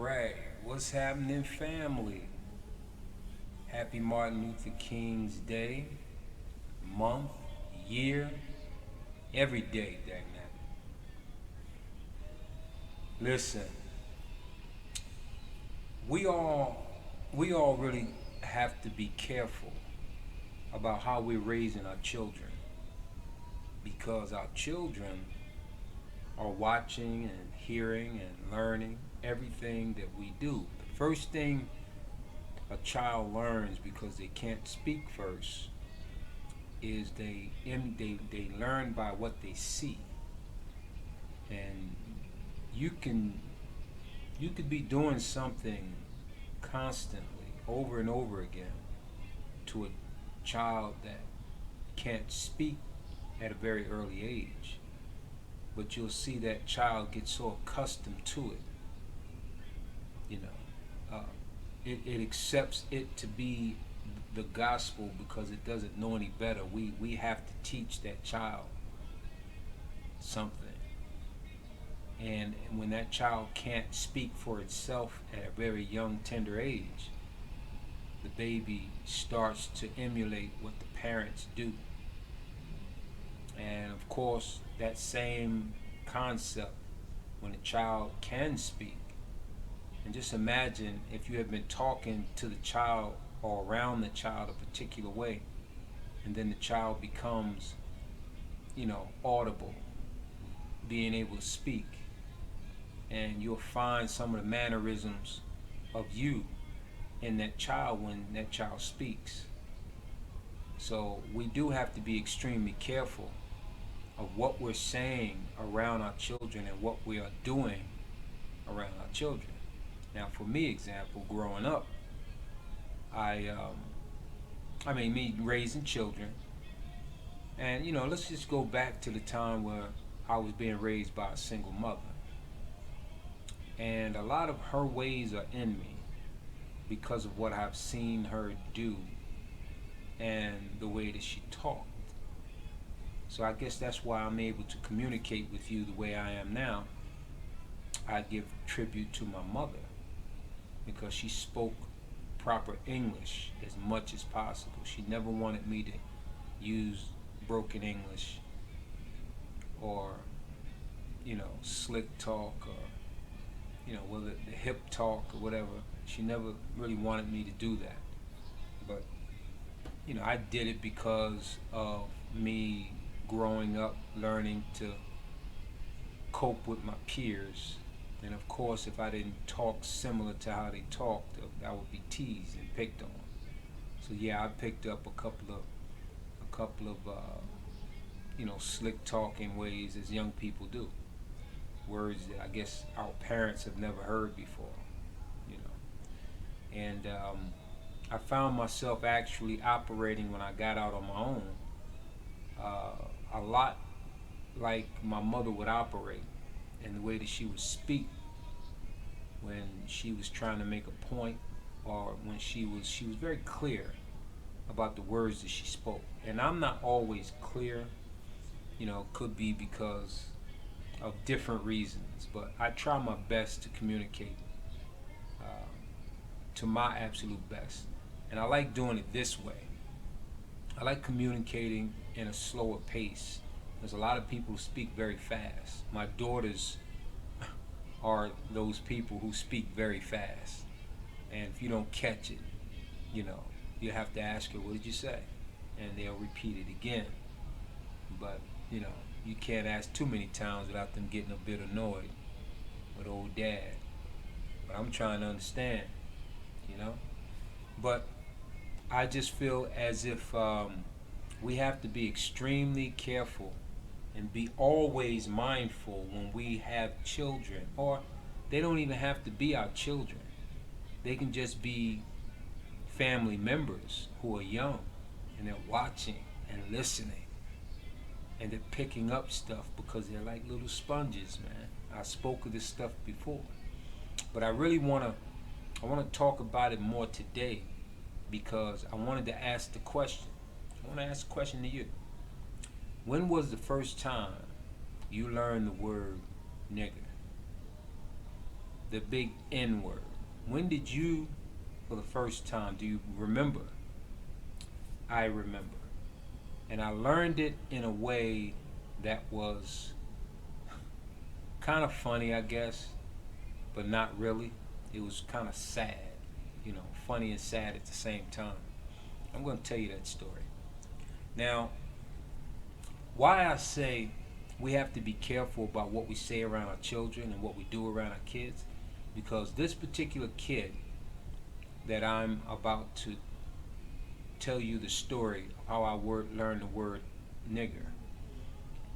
right, what's happening, family? Happy Martin Luther King's Day, month, year, every day, dang that. Listen, we all we all really have to be careful about how we're raising our children because our children are watching and hearing and learning everything that we do. The first thing a child learns because they can't speak first is they learn by what they see, and you can you could be doing something constantly over and over again to a child that can't speak at a very early age, but you'll see that child get so accustomed to it, you know. It accepts it to be the gospel because it doesn't know any better. We have to teach that child something. And when that child can't speak for itself at a very young, tender age, the baby starts to emulate what the parents do. And of course, that same concept when a child can speak. And just imagine if you have been talking to the child or around the child a particular way, and then the child becomes, audible, being able to speak, and you'll find some of the mannerisms of you in that child when that child speaks. So we do have to be extremely careful of what we're saying around our children and what we are doing around our children. Now, for me, example, growing up, I, me raising children, and let's just go back to the time where I was being raised by a single mother, and a lot of her ways are in me because of what I've seen her do and the way that she talked. So I guess that's why I'm able to communicate with you the way I am now. I give tribute to my mother because she spoke proper English as much as possible. She never wanted me to use broken English or, slick talk or, whether the hip talk or whatever. She never really wanted me to do that. But, I did it because of me growing up, learning to cope with my peers. And of course, if I didn't talk similar to how they talked, I would be teased and picked on. So yeah, I picked up a couple of slick talking ways as young people do. Words that I guess our parents have never heard before. You know, and I found myself actually operating when I got out on my own, a lot like my mother would operate, and the way that she would speak when she was trying to make a point, or when she was very clear about the words that she spoke. And I'm not always clear, could be because of different reasons, but I try my best to communicate uh, to my absolute best. And I like doing it this way. I like communicating in a slower pace. There's a lot of people who speak very fast. My daughters are those people who speak very fast. And if you don't catch it, you know, you have to ask her, what did you say? And they'll repeat it again. But, you can't ask too many times without them getting a bit annoyed with old dad. But I'm trying to understand, you know? But I just feel as if we have to be extremely careful and be always mindful when we have children, or they don't even have to be our children. They can just be family members who are young and they're watching and listening and they're picking up stuff because they're like little sponges, man. I spoke of this stuff before, but I want to talk about it more today because I wanted to ask the question. I want to ask a question to you. When was the first time you learned the word nigger? the big N word. When did you, for the first time, do you remember? I remember. And I learned it in a way that was kind of funny, I guess, but not really. It was kind of sad, funny and sad at the same time. I'm going to tell you that story. Now, why I say we have to be careful about what we say around our children and what we do around our kids, because this particular kid that I'm about to tell you the story of how I learned the word nigger.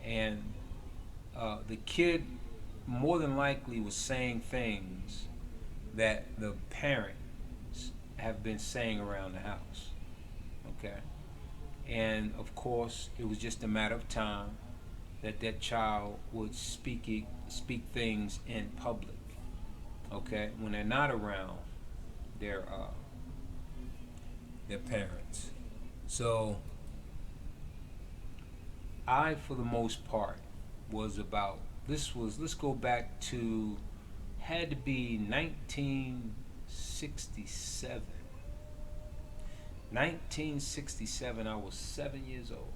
And the kid more than likely was saying things that the parents have been saying around the house. Okay? And of course, it was just a matter of time that that child would speak things in public. Okay? When they're not around their parents. So I, for the most part, was about, let's go back to, had to be 1967. 1967, I was 7 years old.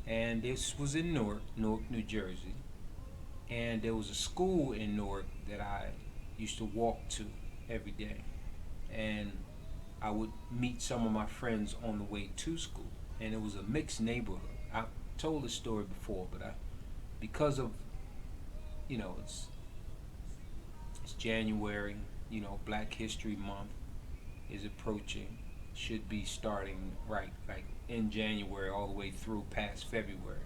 And this was in Newark, New Jersey. And there was a school in Newark that I used to walk to every day. And I would meet some of my friends on the way to school. And it was a mixed neighborhood. I've told this story before, but because of, it's January, Black History Month is approaching, should be starting right, like in January all the way through past February,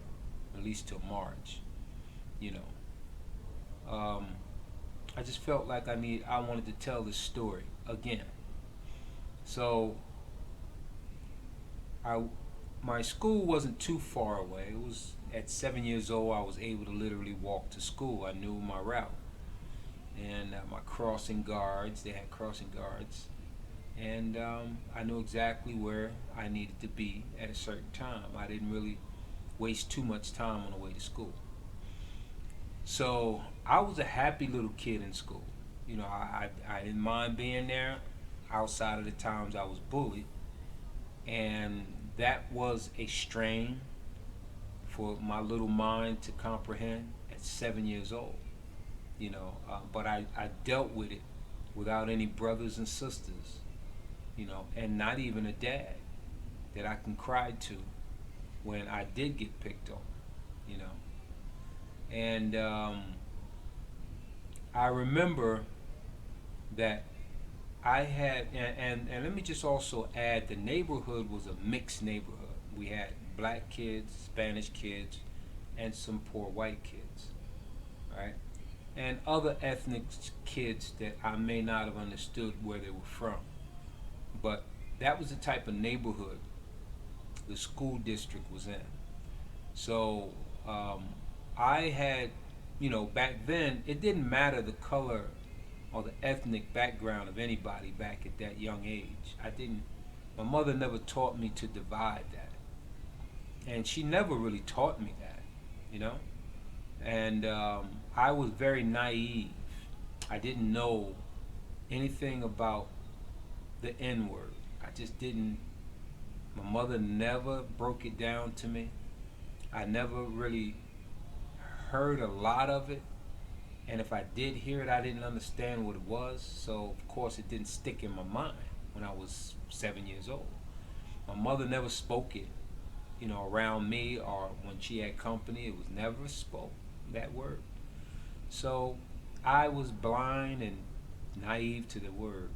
at least till March, I just felt like I wanted to tell this story again. So my school wasn't too far away. It was at 7 years old. I was able to literally walk to school. I knew my route, and my crossing guards. They had crossing guards, and I knew exactly where I needed to be at a certain time. I didn't really waste too much time on the way to school. So I was a happy little kid in school. I didn't mind being there outside of the times I was bullied. And that was a strain for my little mind to comprehend at 7 years old. But I dealt with it without any brothers and sisters, and not even a dad that I can cry to when I did get picked on, And I remember that I had, and let me just also add, the neighborhood was a mixed neighborhood. We had black kids, Spanish kids, and some poor white kids, right? And other ethnic kids that I may not have understood where they were from. But that was the type of neighborhood the school district was in. So I had, back then, it didn't matter the color or the ethnic background of anybody back at that young age. My mother never taught me to divide that. And she never really taught me that, And I was very naive. I didn't know anything about the N word. I just didn't. My mother never broke it down to me. I never really heard a lot of it. And if I did hear it, I didn't understand what it was. So, of course, it didn't stick in my mind when I was 7 years old. My mother never spoke it, around me or when she had company. It was never spoke, that word. So I was blind and naive to the word,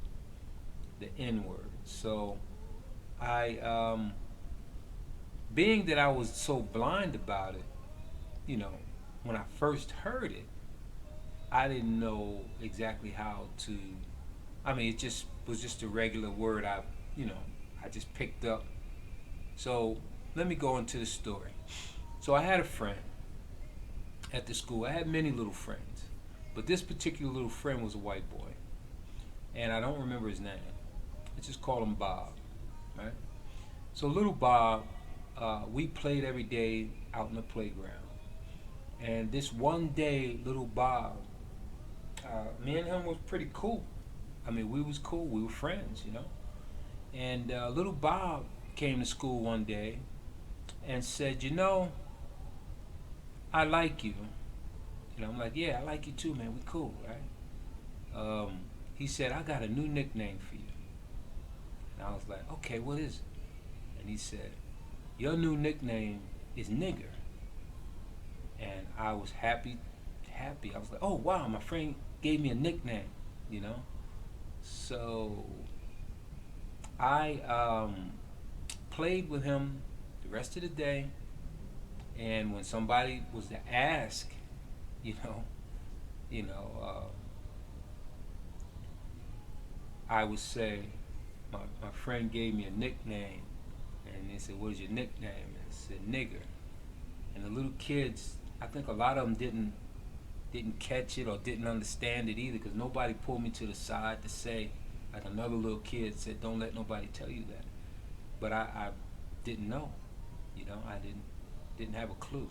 the N word. So being that I was so blind about it, when I first heard it, I didn't know exactly how to. It just was just a regular word I just picked up. So let me go into the story. So I had a friend at the school. I had many little friends, but this particular little friend was a white boy, and I don't remember his name. Let's just call him Bob, right? So little Bob, we played every day out in the playground, and this one day, little Bob, me and him was pretty cool. I mean, we was cool. We were friends, you know. And little Bob came to school one day and said, I like you. I'm like, yeah, I like you too, man. We cool, right? He said, I got a new nickname for you. And I was like, okay, what is it? And he said, your new nickname is nigger. And I was happy. I was like, oh wow, my friend gave me a nickname, you know. So I played with him the rest of the day, and when somebody was to ask, you know, you know, I would say, my friend gave me a nickname, and they said, "What is your nickname?" And I said, "Nigger." And the little kids, I think a lot of them didn't catch it or didn't understand it either, because nobody pulled me to the side to say, like another little kid said, "Don't let nobody tell you that." But I didn't know, I didn't have a clue.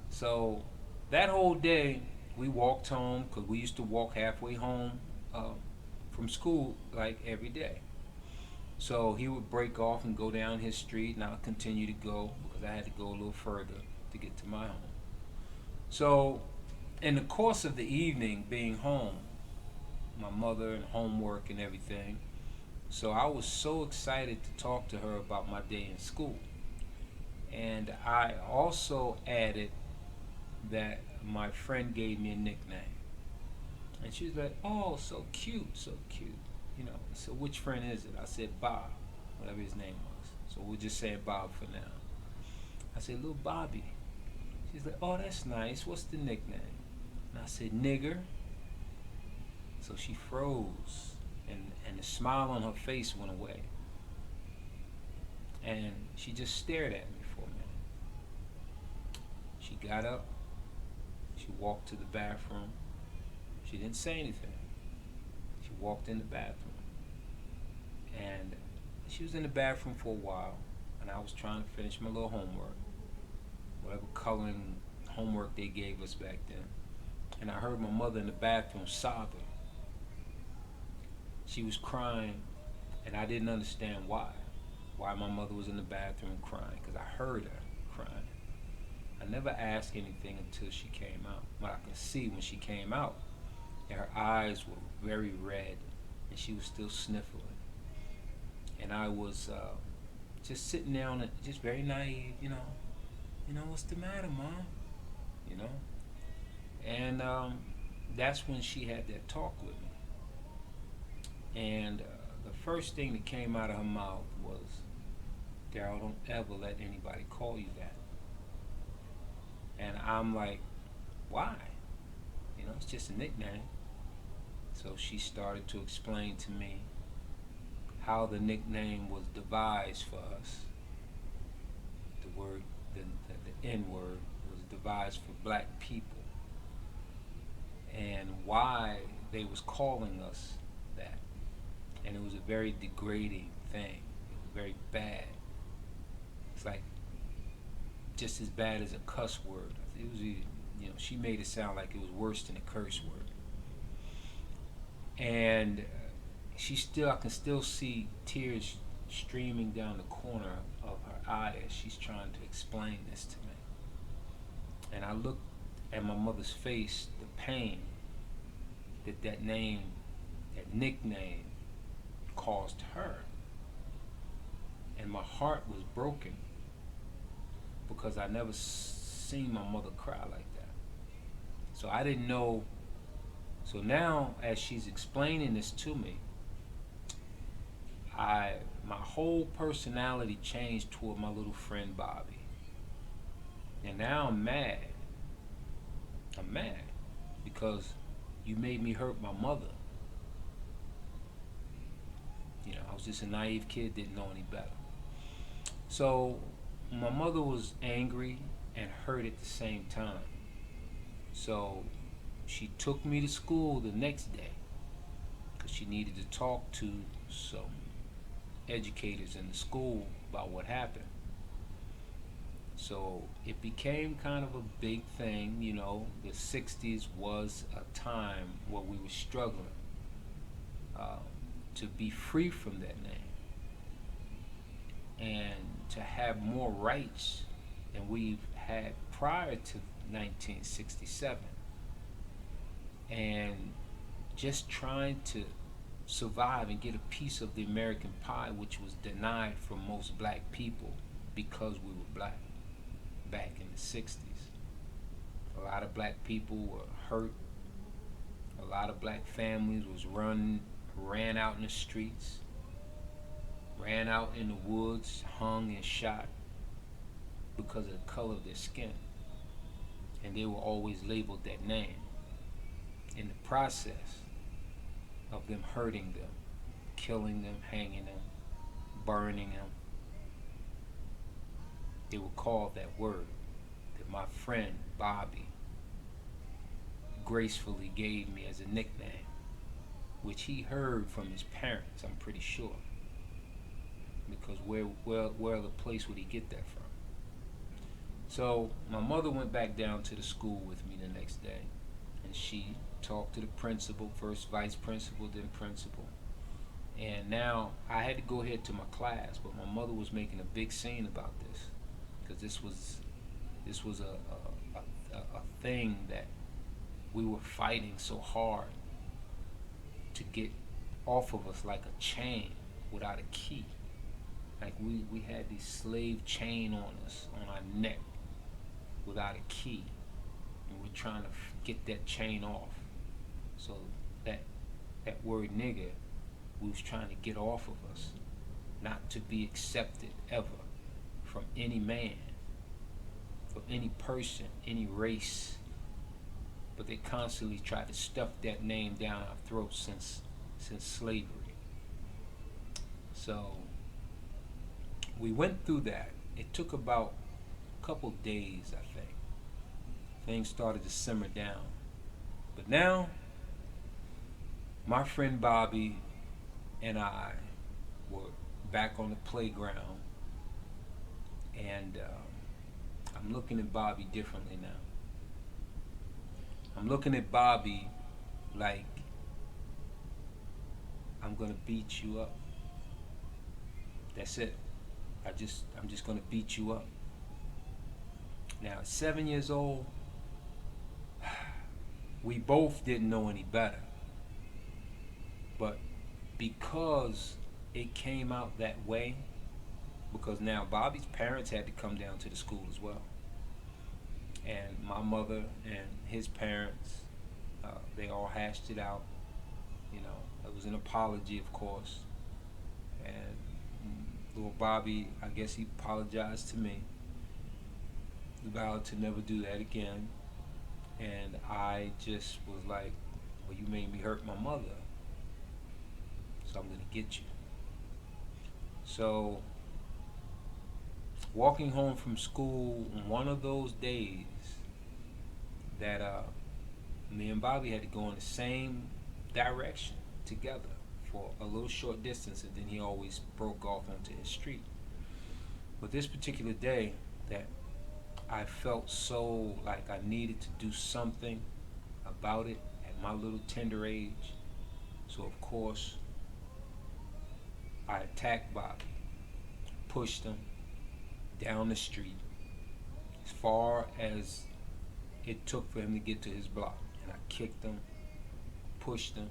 So that whole day, we walked home because we used to walk halfway home uh, from school like every day. So he would break off and go down his street, and I'd continue to go because I had to go a little further to get to my home. So, in the course of the evening, being home, my mother and homework and everything, so I was so excited to talk to her about my day in school. And I also added that my friend gave me a nickname. And she was like, oh, so cute, so cute. So which friend is it? I said, Bob, whatever his name was. So we'll just say Bob for now. I said, little Bobby. She's like, oh, that's nice. What's the nickname? And I said, nigger. So she froze, and the smile on her face went away. And she just stared at me for a minute. She got up, she walked to the bathroom. She didn't say anything. She walked in the bathroom. And she was in the bathroom for a while, and I was trying to finish my little homework, whatever coloring homework they gave us back then. And I heard my mother in the bathroom sobbing. She was crying, and I didn't understand why my mother was in the bathroom crying, because I heard her crying. I never asked anything until she came out. But I could see when she came out, and her eyes were very red, and she was still sniffling. And I was just sitting there on it, just very naive, what's the matter, Mom? You know? And that's when she had that talk with me. And the first thing that came out of her mouth was, Daryl, don't ever let anybody call you that. And I'm like, why? It's just a nickname. So she started to explain to me how the nickname was devised for us. The word, the N word, was devised for black people, and why they was calling us that. And it was a very degrading thing. It was very bad. It's like just as bad as a cuss word. It was, she made it sound like it was worse than a curse word. And I can still see tears streaming down the corner of her eye as she's trying to explain this to me. And I looked at my mother's face, the pain that name, that nickname caused her. And my heart was broken because I never seen my mother cry like that. So I didn't know. So now, as she's explaining this to me, my whole personality changed toward my little friend Bobby. And now I'm mad. I'm mad because you made me hurt my mother. I was just a naive kid, didn't know any better. So my mother was angry and hurt at the same time. So she took me to school the next day because she needed to talk to some educators in the school about what happened. So it became kind of a big thing. The 60s was a time where we were struggling uh, to be free from that name and to have more rights than we've had prior to 1967, and just trying to survive and get a piece of the American pie, which was denied from most black people because we were black back in the 60s. A lot of black people were hurt. A lot of black families was ran out in the streets, ran out in the woods, hung and shot because of the color of their skin. And they were always labeled that name. In the process of them hurting them, killing them, hanging them, burning them, they were called that word that my friend Bobby gracefully gave me as a nickname, which he heard from his parents, I'm pretty sure. Because where other place would he get that from? So my mother went back down to the school with me the next day, and she talked to the principal, first vice principal, then principal. And now I had to go ahead to my class, but my mother was making a big scene about this, because this was a thing that we were fighting so hard to get off of us, like a chain without a key. Like we had this slave chain on us, on our neck, without a key, and we're trying to get that chain off. So that word nigger, we was trying to get off of us, not to be accepted ever from any man, from any person, any race. But they constantly tried to stuff that name down our throats since slavery. So we went through that. It took about a couple days, I think. Things started to simmer down. But now, my friend Bobby and I were back on the playground, and I'm looking at Bobby differently now. I'm looking at Bobby like, I'm gonna beat you up. That's it. I'm just gonna beat you up. Now, at 7 years old, we both didn't know any better. But because it came out that way, because now Bobby's parents had to come down to the school as well. And my mother and his parents, they all hashed it out. You know, it was an apology, of course. And little Bobby, I guess he apologized to me, vowed to never do that again. And I just was like, well, you made me hurt my mother, so I'm gonna get you. So walking home from school one of those days that me and Bobby had to go in the same direction together for a little short distance, and then he always broke off onto his street. But this particular day that I felt so like I needed to do something about it at my little tender age. So of course I attacked Bobby, pushed him down the street as far as it took for him to get to his block. And I kicked him, pushed him.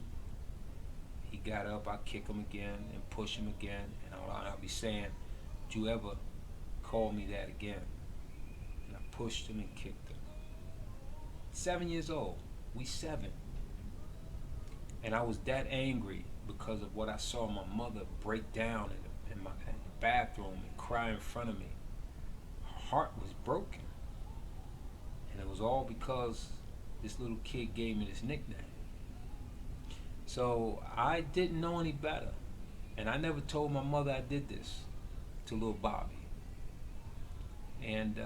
He got up, I kick him again and push him again. And I'll be saying, "Don't you ever call me that again." And I pushed him and kicked him. 7 years old, we 7. And I was that angry because of what I saw my mother break down in the bathroom and cry in front of me. Her heart was broken. And it was all because this little kid gave me this nickname. So I didn't know any better. And I never told my mother I did this to little Bobby. And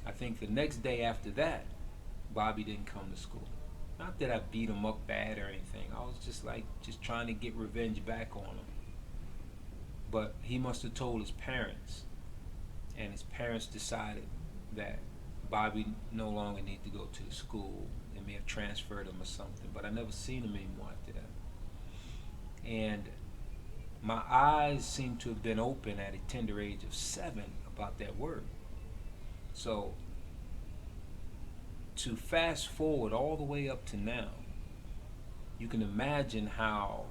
I think the next day after that, Bobby didn't come to school. Not that I beat him up bad or anything. I was just trying to get revenge back on him. But he must have told his parents, and his parents decided that Bobby no longer needed to go to the school, and may have transferred him or something, but I never seen him anymore after that. And my eyes seem to have been open at a tender age of 7 about that word. So to fast forward all the way up to now, you can imagine how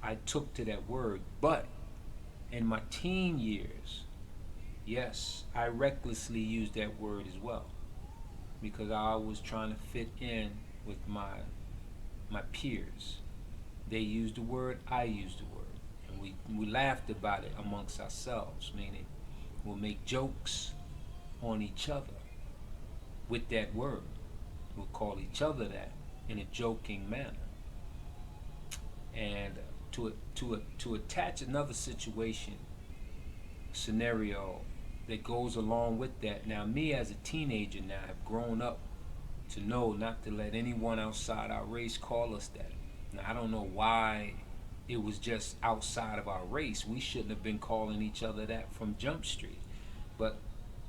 I took to that word. But in my teen years, yes, I recklessly used that word as well, because I was trying to fit in with my peers. They used the word, I used the word. And we laughed about it amongst ourselves, meaning we'll make jokes on each other with that word. We'll call each other that in a joking manner. And to attach another scenario that goes along with that. Now, me as a teenager now have grown up to know not to let anyone outside our race call us that. Now, I don't know why it was just outside of our race. We shouldn't have been calling each other that from Jump Street. But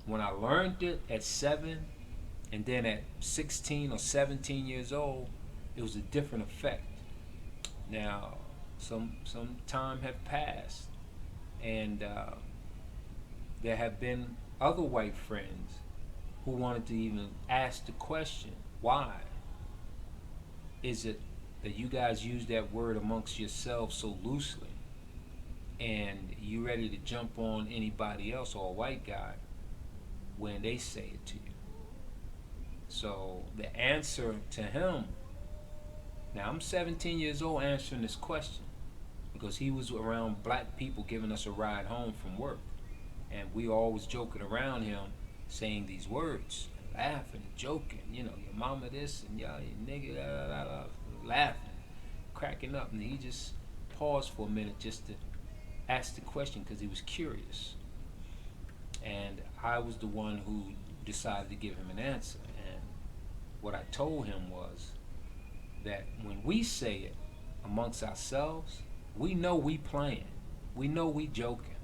when I learned it at 7, and then at 16 or 17 years old, it was a different effect. Now, some time have passed, and there have been other white friends who wanted to even ask the question, why is it that you guys use that word amongst yourselves so loosely, and you ready to jump on anybody else or a white guy when they say it to you? So the answer to him, now I'm 17 years old answering this question, because he was around black people giving us a ride home from work, and we always joking around him saying these words, laughing and joking, your mama this and y'all, you nigga, blah, blah, blah, laughing, cracking up. And he just paused for a minute just to ask the question because he was curious. And I was the one who decided to give him an answer. And what I told him was that when we say it amongst ourselves, we know we playing. We know we joking.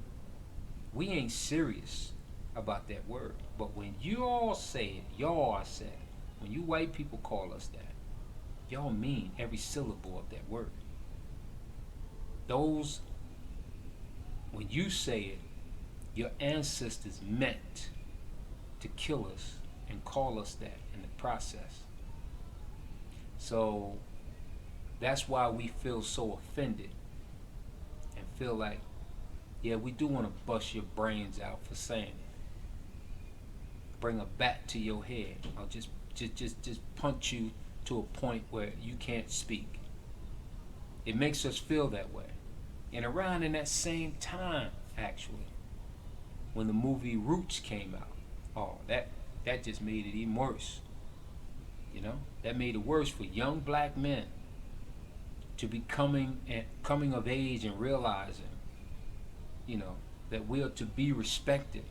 We ain't serious about that word. But when you all say it, y'all are saying it. When you white people call us that, y'all mean every syllable of that word. When you say it, your ancestors meant to kill us and call us that in the process. So that's why we feel so offended and feel like, yeah, we do want to bust your brains out for saying it. Bring a bat to your head, or just punch you to a point where you can't speak. It makes us feel that way. And around in that same time, actually, when the movie Roots came out, oh, that just made it even worse. That made it worse for young black men to be coming of age and realizing, that we are to be respected,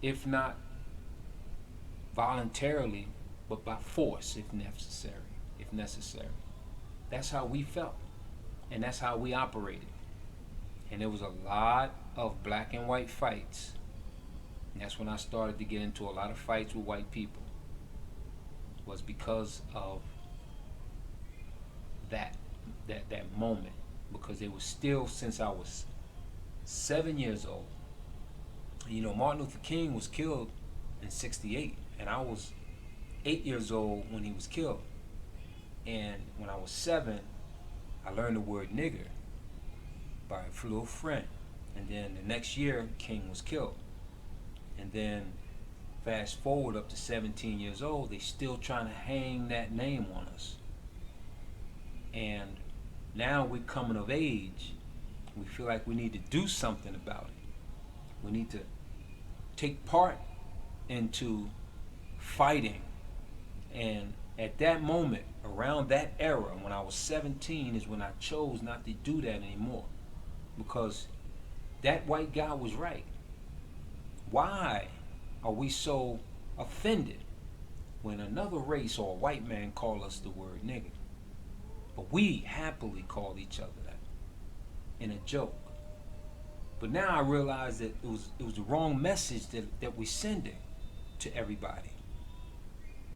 if not voluntarily, but by force if necessary. That's how we felt, and that's how we operated. And there was a lot of black and white fights. And that's when I started to get into a lot of fights with white people. Was because of that moment. Because it was still, since I was 7 years old. Martin Luther King was killed in '68, and I was 8 years old when he was killed. And when I was 7, I learned the word nigger by a little friend. And then the next year, King was killed. And then fast forward up to 17 years old, they still trying to hang that name on us. And now we're coming of age. We feel like we need to do something about it. We need to take part into fighting. And at that moment, around that era, when I was 17, is when I chose not to do that anymore. Because that white guy was right. Why are we so offended when another race or a white man call us the word nigger? But we happily call each other that in a joke. But now I realize that it was the wrong message that we're sending to everybody.